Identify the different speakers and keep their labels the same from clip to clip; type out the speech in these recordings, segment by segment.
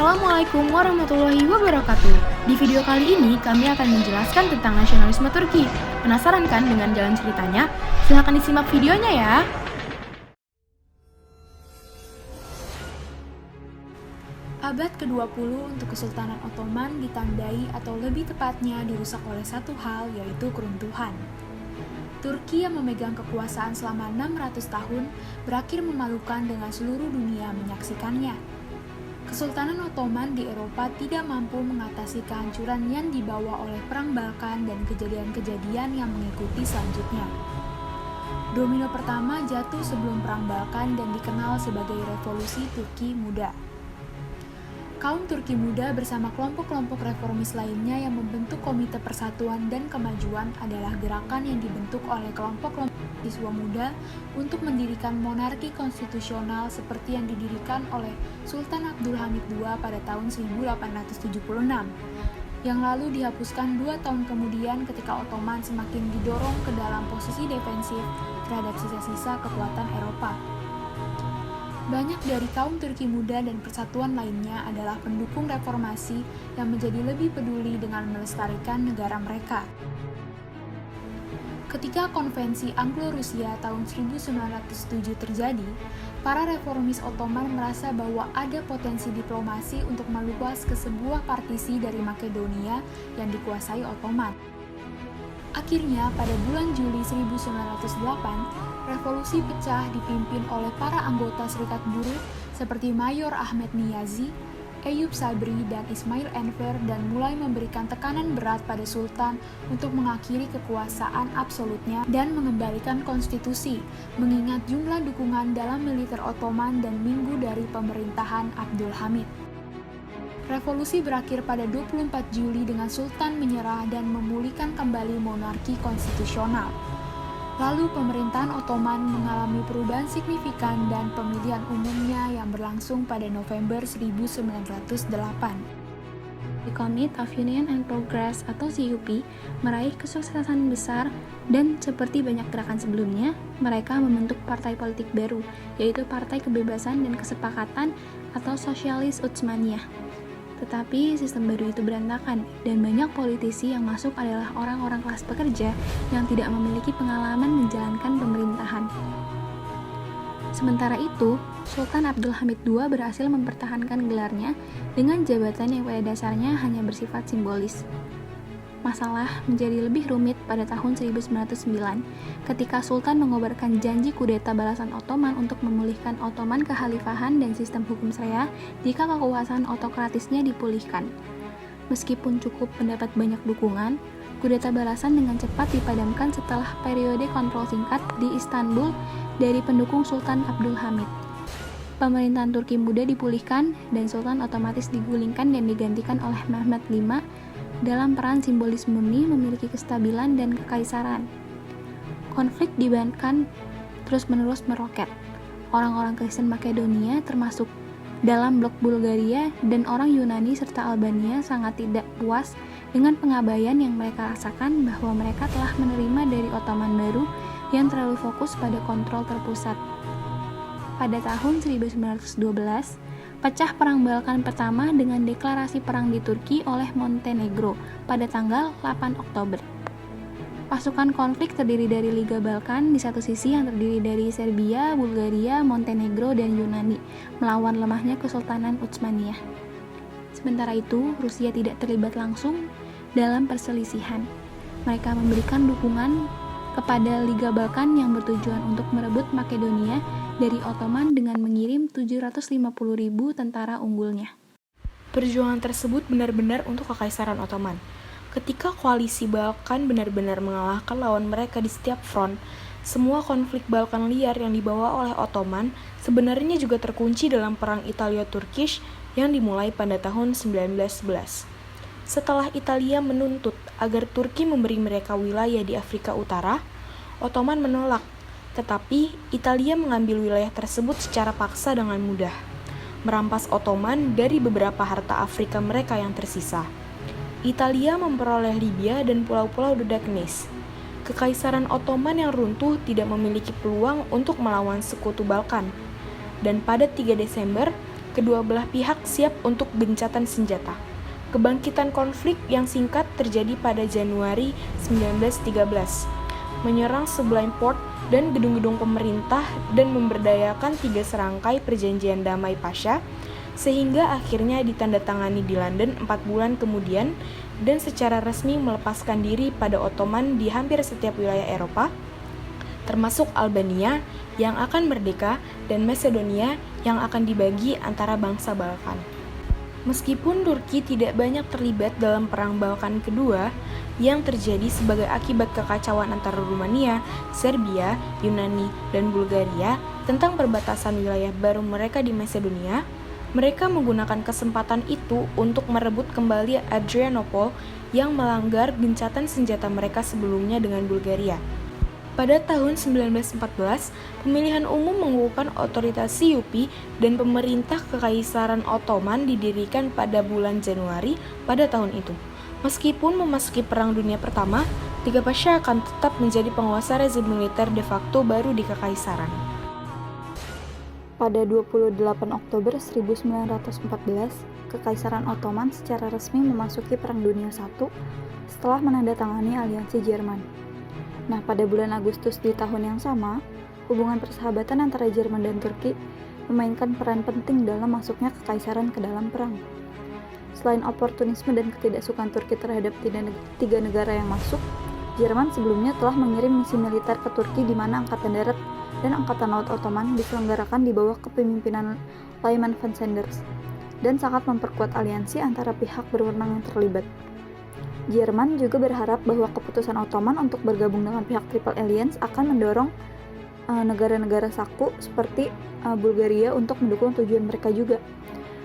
Speaker 1: Assalamualaikum warahmatullahi wabarakatuh. Di video kali ini kami akan menjelaskan tentang nasionalisme Turki. Penasaran kan dengan jalan ceritanya? Silahkan disimak videonya ya. Abad ke-20 untuk Kesultanan Ottoman ditandai atau lebih tepatnya dirusak oleh satu hal, yaitu keruntuhan. Turki yang memegang kekuasaan selama 600 tahun berakhir memalukan dengan seluruh dunia menyaksikannya. Kesultanan Ottoman di Eropa tidak mampu mengatasi kehancuran yang dibawa oleh Perang Balkan dan kejadian-kejadian yang mengikuti selanjutnya. Domino pertama jatuh sebelum Perang Balkan dan dikenal sebagai Revolusi Turki Muda. Kaum Turki Muda bersama kelompok-kelompok reformis lainnya yang membentuk Komite Persatuan dan Kemajuan adalah gerakan yang dibentuk oleh kelompok-kelompok siswa muda untuk mendirikan monarki konstitusional seperti yang didirikan oleh Sultan Abdul Hamid II pada tahun 1876, yang lalu dihapuskan 2 tahun kemudian ketika Ottoman semakin didorong ke dalam posisi defensif terhadap sisa-sisa kekuatan Eropa. Banyak dari kaum Turki Muda dan persatuan lainnya adalah pendukung reformasi yang menjadi lebih peduli dengan melestarikan negara mereka. Ketika Konvensi Anglo-Rusia tahun 1907 terjadi, para reformis Ottoman merasa bahwa ada potensi diplomasi untuk meluas ke sebuah partisi dari Makedonia yang dikuasai Ottoman. Akhirnya, pada bulan Juli 1908, revolusi pecah dipimpin oleh para anggota Serikat Buruh seperti Mayor Ahmed Niyazi, Eyüp Sabri, dan Ismail Enver dan mulai memberikan tekanan berat pada Sultan untuk mengakhiri kekuasaan absolutnya dan mengembalikan konstitusi, mengingat jumlah dukungan dalam militer Ottoman dan minggu dari pemerintahan Abdul Hamid. Revolusi berakhir pada 24 Juli dengan Sultan menyerah dan memulihkan kembali monarki konstitusional. Lalu pemerintahan Ottoman mengalami perubahan signifikan dan pemilihan umumnya yang berlangsung pada November 1908.
Speaker 2: The Committee of Union and Progress atau CUP meraih kesuksesan besar dan seperti banyak gerakan sebelumnya, mereka membentuk partai politik baru, yaitu Partai Kebebasan dan Kesepakatan atau Sosialis Utsmaniyah. Tetapi sistem baru itu berantakan, dan banyak politisi yang masuk adalah orang-orang kelas pekerja yang tidak memiliki pengalaman menjalankan pemerintahan. Sementara itu, Sultan Abdul Hamid II berhasil mempertahankan gelarnya dengan jabatan yang pada dasarnya hanya bersifat simbolis. Masalah menjadi lebih rumit pada tahun 1909 ketika Sultan mengobarkan janji kudeta balasan Ottoman untuk memulihkan Ottoman kekhalifahan dan sistem hukum syariah jika kekuasaan otokratisnya dipulihkan. Meskipun cukup mendapat banyak dukungan, kudeta balasan dengan cepat dipadamkan setelah periode kontrol singkat di Istanbul dari pendukung Sultan Abdul Hamid. Pemerintahan Turki Muda dipulihkan dan Sultan otomatis digulingkan dan digantikan oleh Mehmed V dalam peran simbolis murni memiliki kestabilan dan kekaisaran. Konflik di Balkan terus-menerus meroket. Orang-orang Kristen Makedonia termasuk dalam blok Bulgaria dan orang Yunani serta Albania sangat tidak puas dengan pengabaian yang mereka rasakan bahwa mereka telah menerima dari Ottoman baru yang terlalu fokus pada kontrol terpusat. Pada tahun 1912, pecah Perang Balkan pertama dengan deklarasi perang di Turki oleh Montenegro pada tanggal 8 Oktober. Pasukan konflik terdiri dari Liga Balkan di satu sisi yang terdiri dari Serbia, Bulgaria, Montenegro, dan Yunani melawan lemahnya Kesultanan Utsmaniyah. Sementara itu, Rusia tidak terlibat langsung dalam perselisihan. Mereka memberikan dukungan kepada Liga Balkan yang bertujuan untuk merebut Makedonia dari Ottoman dengan mengirim 750.000 tentara unggulnya.
Speaker 1: Perjuangan tersebut benar-benar untuk Kekaisaran Ottoman. Ketika koalisi Balkan benar-benar mengalahkan lawan mereka di setiap front, semua konflik Balkan liar yang dibawa oleh Ottoman sebenarnya juga terkunci dalam Perang Italia-Turkish yang dimulai pada tahun 1911. Setelah Italia menuntut agar Turki memberi mereka wilayah di Afrika Utara, Ottoman menolak. Tetapi, Italia mengambil wilayah tersebut secara paksa dengan mudah, merampas Ottoman dari beberapa harta Afrika mereka yang tersisa. Italia memperoleh Libya dan pulau-pulau Dodeknes. Kekaisaran Ottoman yang runtuh tidak memiliki peluang untuk melawan sekutu Balkan. Dan pada 3 Desember, kedua belah pihak siap untuk gencatan senjata. Kebangkitan konflik yang singkat terjadi pada Januari 1913, menyerang Sublime Port dan gedung-gedung pemerintah dan memberdayakan 3 serangkai perjanjian damai Pasha, sehingga akhirnya ditandatangani di London 4 bulan kemudian dan secara resmi melepaskan diri pada Ottoman di hampir setiap wilayah Eropa, termasuk Albania yang akan merdeka dan Macedonia yang akan dibagi antara bangsa Balkan. Meskipun Turki tidak banyak terlibat dalam Perang Balkan Kedua yang terjadi sebagai akibat kekacauan antara Rumania, Serbia, Yunani, dan Bulgaria tentang perbatasan wilayah baru mereka di Macedonia, mereka menggunakan kesempatan itu untuk merebut kembali Adrianople yang melanggar gencatan senjata mereka sebelumnya dengan Bulgaria. Pada tahun 1914, pemilihan umum mengukuhkan otoritas Siyupi dan pemerintah Kekaisaran Ottoman didirikan pada bulan Januari pada tahun itu. Meskipun memasuki Perang Dunia Pertama, 3 Pasha akan tetap menjadi penguasa rezim militer de facto baru di Kekaisaran.
Speaker 2: Pada 28 Oktober 1914, Kekaisaran Ottoman secara resmi memasuki Perang Dunia I setelah menandatangani aliansi Jerman. Nah, pada bulan Agustus di tahun yang sama, hubungan persahabatan antara Jerman dan Turki memainkan peran penting dalam masuknya kekaisaran ke dalam perang. Selain oportunisme dan ketidaksukaan Turki terhadap 3 negara yang masuk, Jerman sebelumnya telah mengirim misi militer ke Turki di mana Angkatan Darat dan Angkatan Laut Ottoman diselenggarakan di bawah kepemimpinan Lieutenant von Sanders dan sangat memperkuat aliansi antara pihak berwenang yang terlibat. Jerman juga berharap bahwa keputusan Ottoman untuk bergabung dengan pihak Triple Alliance akan mendorong negara-negara saku seperti Bulgaria untuk mendukung tujuan mereka juga.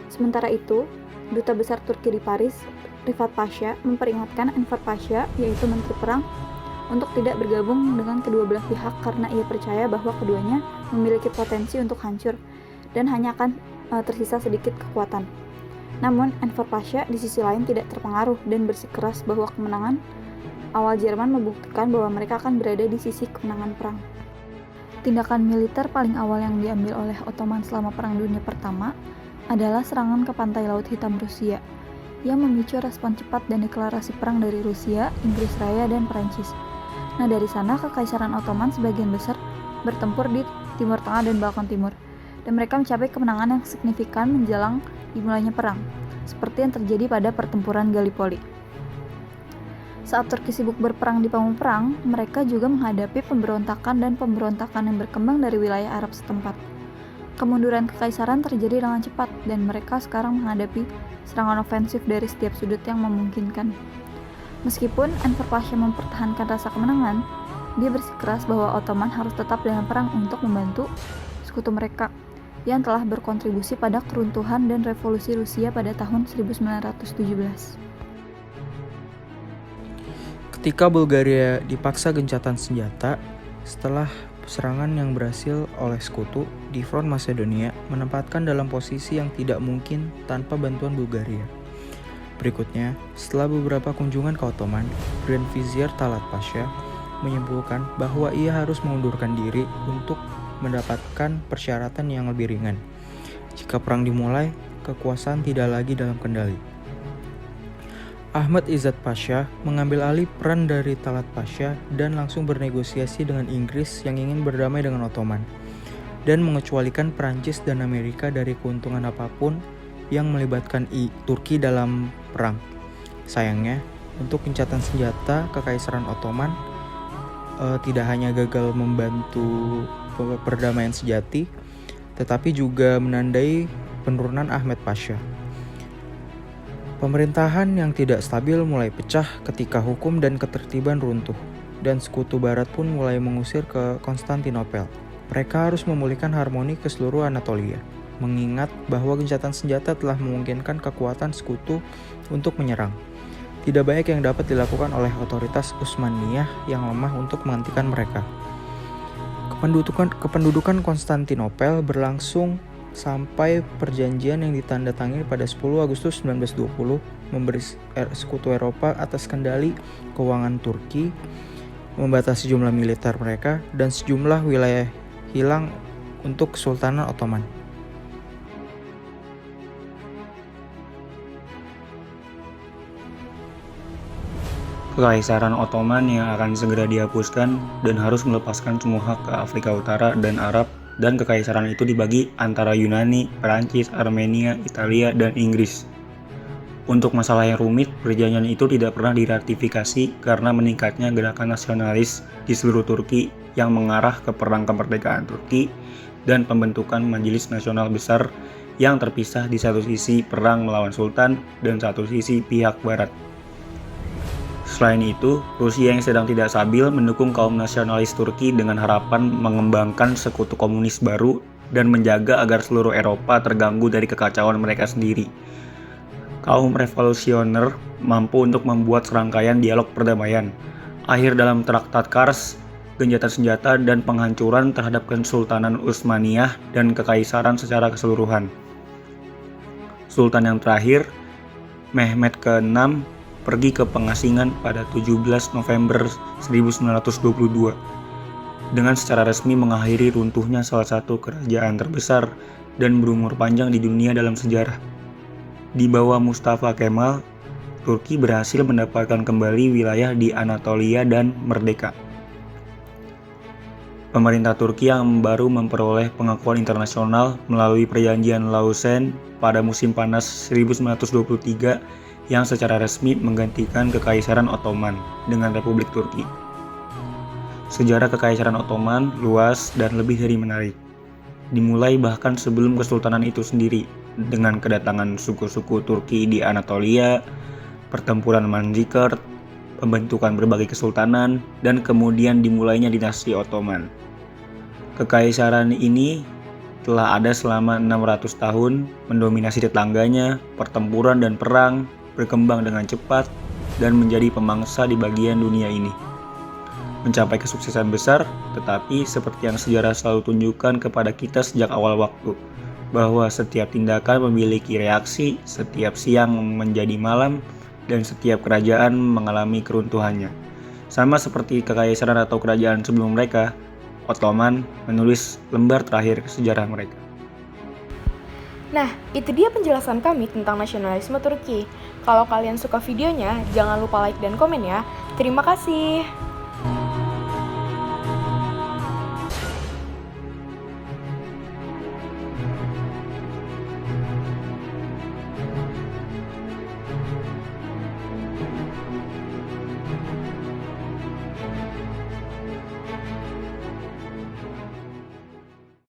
Speaker 2: Sementara itu, Duta Besar Turki di Paris, Rifat Pasha, memperingatkan Enver Pasha, yaitu Menteri Perang, untuk tidak bergabung dengan kedua belah pihak karena ia percaya bahwa keduanya memiliki potensi untuk hancur dan hanya akan tersisa sedikit kekuatan. Namun, Enver Pasha di sisi lain tidak terpengaruh dan bersikeras bahwa kemenangan awal Jerman membuktikan bahwa mereka akan berada di sisi kemenangan perang. Tindakan militer paling awal yang diambil oleh Ottoman selama Perang Dunia Pertama adalah serangan ke pantai Laut Hitam Rusia, yang memicu respon cepat dan deklarasi perang dari Rusia, Inggris Raya, dan Perancis. Nah, dari sana Kekaisaran Ottoman sebagian besar bertempur di Timur Tengah dan Balkan Timur, dan mereka mencapai kemenangan yang signifikan menjelang dimulainya perang, seperti yang terjadi pada pertempuran Gallipoli. Saat Turki sibuk berperang di panggung perang, mereka juga menghadapi pemberontakan yang berkembang dari wilayah Arab setempat. Kemunduran kekaisaran terjadi dengan cepat, dan mereka sekarang menghadapi serangan ofensif dari setiap sudut yang memungkinkan. Meskipun Enver Pasha mempertahankan rasa kemenangan, dia bersikeras bahwa Ottoman harus tetap dalam perang untuk membantu sekutu mereka yang telah berkontribusi pada keruntuhan dan revolusi Rusia pada tahun 1917.
Speaker 3: Ketika Bulgaria dipaksa gencatan senjata, setelah serangan yang berhasil oleh sekutu di front Macedonia menempatkan dalam posisi yang tidak mungkin tanpa bantuan Bulgaria. Berikutnya, setelah beberapa kunjungan ke Ottoman, Grand Vizier Talat Pasha menyimpulkan bahwa ia harus mengundurkan diri untuk mendapatkan persyaratan yang lebih ringan. Jika perang dimulai, kekuasaan tidak lagi dalam kendali. Ahmad Izzat Pasha mengambil alih peran dari Talat Pasha dan langsung bernegosiasi dengan Inggris yang ingin berdamai dengan Ottoman, dan mengecualikan Perancis dan Amerika dari keuntungan apapun yang melibatkan Turki dalam perang. Sayangnya, untuk gencatan senjata Kekaisaran Ottoman tidak hanya gagal membantu perdamaian sejati, tetapi juga menandai penurunan Ahmed Pasha. Pemerintahan yang tidak stabil mulai pecah ketika hukum dan ketertiban runtuh, dan sekutu barat pun mulai mengusir ke Konstantinopel. Mereka harus memulihkan harmoni ke seluruh Anatolia, mengingat bahwa gencatan senjata telah memungkinkan kekuatan sekutu untuk menyerang. Tidak banyak yang dapat dilakukan oleh otoritas Utsmaniyah yang lemah untuk menghentikan mereka. Kependudukan Konstantinopel berlangsung sampai perjanjian yang ditandatangani pada 10 Agustus 1920 memberi sekutu Eropa atas kendali keuangan Turki, membatasi jumlah militer mereka, dan sejumlah wilayah hilang untuk Kesultanan Ottoman.
Speaker 4: Kekaisaran Ottoman yang akan segera dihapuskan dan harus melepaskan semua hak ke Afrika Utara dan Arab, dan kekaisaran itu dibagi antara Yunani, Perancis, Armenia, Italia, dan Inggris. Untuk masalah yang rumit, perjanjian itu tidak pernah diratifikasi karena meningkatnya gerakan nasionalis di seluruh Turki yang mengarah ke perang kemerdekaan Turki dan pembentukan Majelis Nasional Besar yang terpisah di satu sisi perang melawan Sultan dan satu sisi pihak Barat. Selain itu, Rusia yang sedang tidak stabil mendukung kaum nasionalis Turki dengan harapan mengembangkan sekutu komunis baru dan menjaga agar seluruh Eropa terganggu dari kekacauan mereka sendiri. Kaum revolusioner mampu untuk membuat serangkaian dialog perdamaian, akhir dalam Traktat Kars, gencatan senjata dan penghancuran terhadap Kesultanan Utsmaniyah dan kekaisaran secara keseluruhan. Sultan yang terakhir, Mehmed ke-6, pergi ke pengasingan pada 17 November 1922 dengan secara resmi mengakhiri runtuhnya salah satu kerajaan terbesar dan berumur panjang di dunia dalam sejarah. Di bawah Mustafa Kemal, Turki berhasil mendapatkan kembali wilayah di Anatolia dan merdeka. Pemerintah Turki yang baru memperoleh pengakuan internasional melalui Perjanjian Lausanne pada musim panas 1923 yang secara resmi menggantikan Kekaisaran Ottoman dengan Republik Turki. Sejarah Kekaisaran Ottoman luas dan lebih dari menarik. Dimulai bahkan sebelum kesultanan itu sendiri, dengan kedatangan suku-suku Turki di Anatolia, pertempuran Manzikert, pembentukan berbagai kesultanan, dan kemudian dimulainya dinasti Ottoman. Kekaisaran ini telah ada selama 600 tahun, mendominasi tetangganya, pertempuran dan perang, berkembang dengan cepat, dan menjadi pemangsa di bagian dunia ini. Mencapai kesuksesan besar, tetapi seperti yang sejarah selalu tunjukkan kepada kita sejak awal waktu, bahwa setiap tindakan memiliki reaksi, setiap siang menjadi malam, dan setiap kerajaan mengalami keruntuhannya. Sama seperti kekaisaran atau kerajaan sebelum mereka, Ottoman menulis lembar terakhir sejarah mereka.
Speaker 5: Nah, itu dia penjelasan kami tentang nasionalisme Turki. Kalau kalian suka videonya, jangan lupa like dan komen ya. Terima kasih.